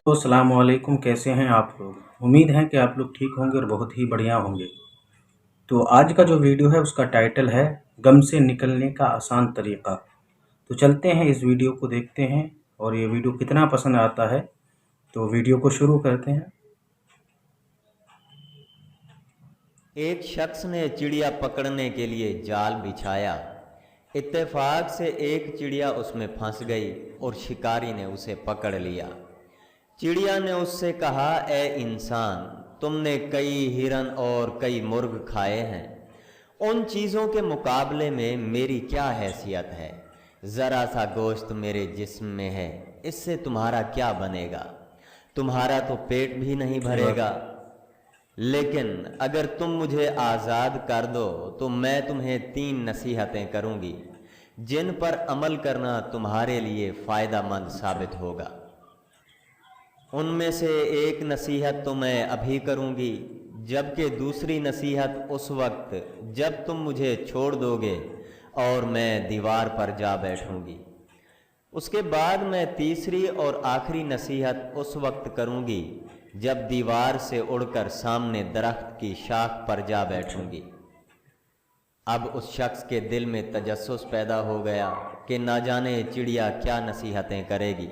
तो अस्सलाम वालेकुम, कैसे हैं आप लोग। उम्मीद है कि आप लोग ठीक होंगे और बहुत ही बढ़िया होंगे। तो आज का जो वीडियो है उसका टाइटल है गम से निकलने का आसान तरीक़ा। तो चलते हैं इस वीडियो को देखते हैं और ये वीडियो कितना पसंद आता है। तो वीडियो को शुरू करते हैं। एक शख्स ने चिड़िया पकड़ने के लिए जाल बिछाया। इत्तेफाक से एक चिड़िया उसमें फंस गई और शिकारी ने उसे पकड़ लिया। चिड़िया ने उससे कहा, ए इंसान, तुमने कई हिरन और कई मुर्ग खाए हैं, उन चीज़ों के मुकाबले में मेरी क्या हैसियत है। ज़रा सा गोश्त मेरे जिस्म में है, इससे तुम्हारा क्या बनेगा। तुम्हारा तो पेट भी नहीं भरेगा। लेकिन अगर तुम मुझे आज़ाद कर दो तो मैं तुम्हें 3 नसीहतें करूँगी जिन पर अमल करना तुम्हारे लिए फ़ायदेमंद साबित होगा। उनमें से एक नसीहत तो मैं अभी करूँगी, जबकि दूसरी नसीहत उस वक्त जब तुम मुझे छोड़ दोगे और मैं दीवार पर जा बैठूँगी। उसके बाद मैं तीसरी और आखिरी नसीहत उस वक्त करूँगी जब दीवार से उड़कर सामने दरख्त की शाख पर जा बैठूंगी। अब उस शख्स के दिल में तजस्सुस पैदा हो गया कि ना जाने चिड़िया क्या नसीहतें करेगी।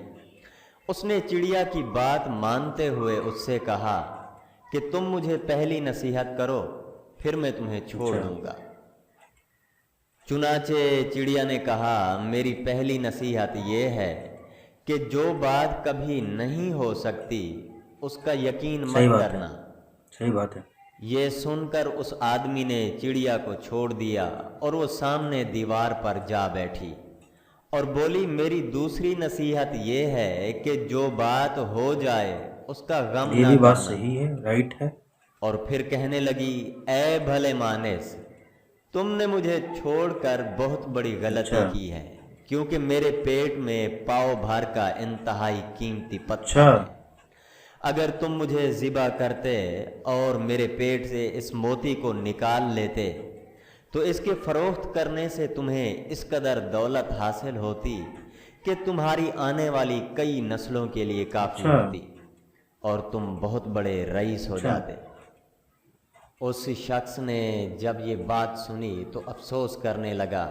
उसने चिड़िया की बात मानते हुए उससे कहा कि तुम मुझे पहली नसीहत करो, फिर मैं तुम्हें छोड़ दूंगा। चुनाचे चिड़िया ने कहा, मेरी पहली नसीहत ये है कि जो बात कभी नहीं हो सकती उसका यकीन मत करना। सही बात है। ये सुनकर उस आदमी ने चिड़िया को छोड़ दिया और वो सामने दीवार पर जा बैठी और बोली, मेरी दूसरी नसीहत ये है कि जो बात हो जाए उसका गम ना करना। बात सही है, राइट है। और फिर कहने लगी, ए भले मानस, तुमने मुझे छोड़कर बहुत बड़ी गलती की है, क्योंकि मेरे पेट में पाव भर का इंतहाई कीमती पत्थर है। अगर तुम मुझे ज़िबा करते और मेरे पेट से इस मोती को निकाल लेते तो इसके फ़रोख्त करने से तुम्हें इस कदर दौलत हासिल होती कि तुम्हारी आने वाली कई नस्लों के लिए काफ़ी होती और तुम बहुत बड़े रईस हो जाते। उस शख्स ने जब ये बात सुनी तो अफसोस करने लगा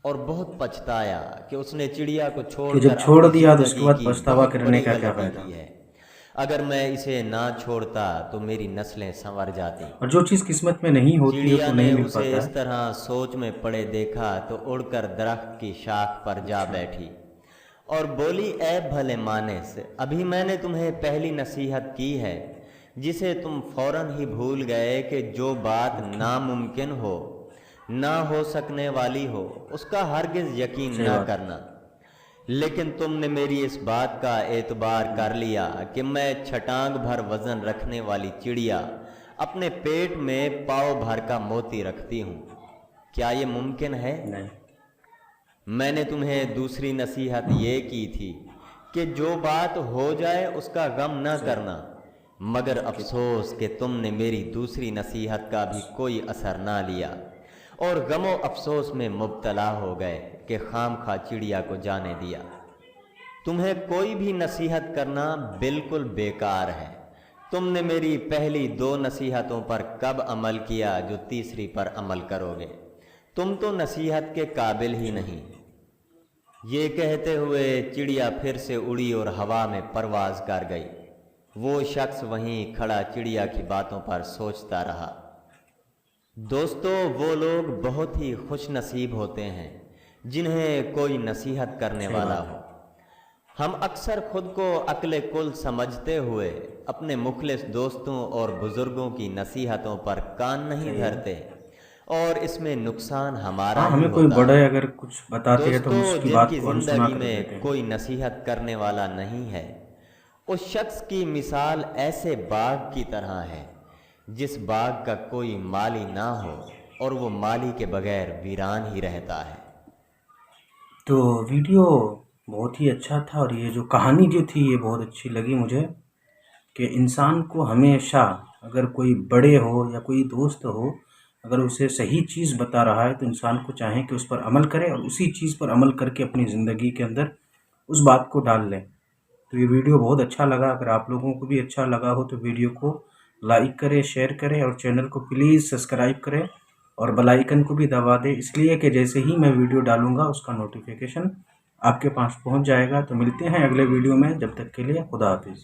और बहुत पछताया कि उसने चिड़िया को छोड़ दिया तो उसके बाद पछतावा करने का क्या फायदा है। अगर मैं इसे ना छोड़ता तो मेरी नस्लें संवर जाती। और जो चीज़ किस्मत में नहीं होती है चिड़िया ने उसे इस तरह सोच में पड़े देखा तो उड़कर दरख्त की शाख पर जा बैठी और बोली, ए भले मानस, अभी मैंने तुम्हें पहली नसीहत की है जिसे तुम फौरन ही भूल गए कि जो बात नामुमकिन हो, ना हो सकने वाली हो, उसका हरगिज यकीन ना करना। लेकिन तुमने मेरी इस बात का एतबार कर लिया कि मैं छटांग भर वजन रखने वाली चिड़िया अपने पेट में पाव भर का मोती रखती हूँ। क्या ये मुमकिन है? नहीं। मैंने तुम्हें दूसरी नसीहत ये की थी कि जो बात हो जाए उसका गम न करना, मगर अफसोस कि तुमने मेरी दूसरी नसीहत का भी कोई असर ना लिया और गमो अफसोस में मुब्तला हो गए कि खामखा चिड़िया को जाने दिया। तुम्हें कोई भी नसीहत करना बिल्कुल बेकार है। तुमने मेरी पहली 2 नसीहतों पर कब अमल किया जो तीसरी पर अमल करोगे? तुम तो नसीहत के काबिल ही नहीं। ये कहते हुए चिड़िया फिर से उड़ी और हवा में परवाज कर गई। वो शख्स वहीं खड़ा चिड़िया की बातों पर सोचता रहा। दोस्तों, वो लोग बहुत ही खुश नसीब होते हैं जिन्हें कोई नसीहत करने वाला हो। हम अक्सर खुद को अक्ल कुल समझते हुए अपने मुखलिस दोस्तों और बुजुर्गों की नसीहतों पर कान नहीं धरते और इसमें नुकसान हमारा ही हमें होता कोई बड़े है। अगर कुछ बताते हैं तो उसकी बात को अनसुना कर देते हैं। कोई नसीहत करने वाला नहीं है, उस शख्स की मिसाल ऐसे बाग की तरह है जिस बाग का कोई माली ना हो और वो माली के बगैर वीरान ही रहता है। तो वीडियो बहुत ही अच्छा था और ये जो कहानी जो थी ये बहुत अच्छी लगी मुझे कि इंसान को हमेशा अगर कोई बड़े हो या कोई दोस्त हो, अगर उसे सही चीज़ बता रहा है तो इंसान को चाहे कि उस पर अमल करे और उसी चीज़ पर अमल करके अपनी ज़िंदगी के अंदर उस बात को डाल लें। तो ये वीडियो बहुत अच्छा लगा। अगर आप लोगों को भी अच्छा लगा हो तो वीडियो को लाइक करें, शेयर करें और चैनल को प्लीज़ सब्सक्राइब करें और बेल आइकन को भी दबा दें, इसलिए कि जैसे ही मैं वीडियो डालूंगा उसका नोटिफिकेशन आपके पास पहुंच जाएगा। तो मिलते हैं अगले वीडियो में, जब तक के लिए खुदा हाफिज़।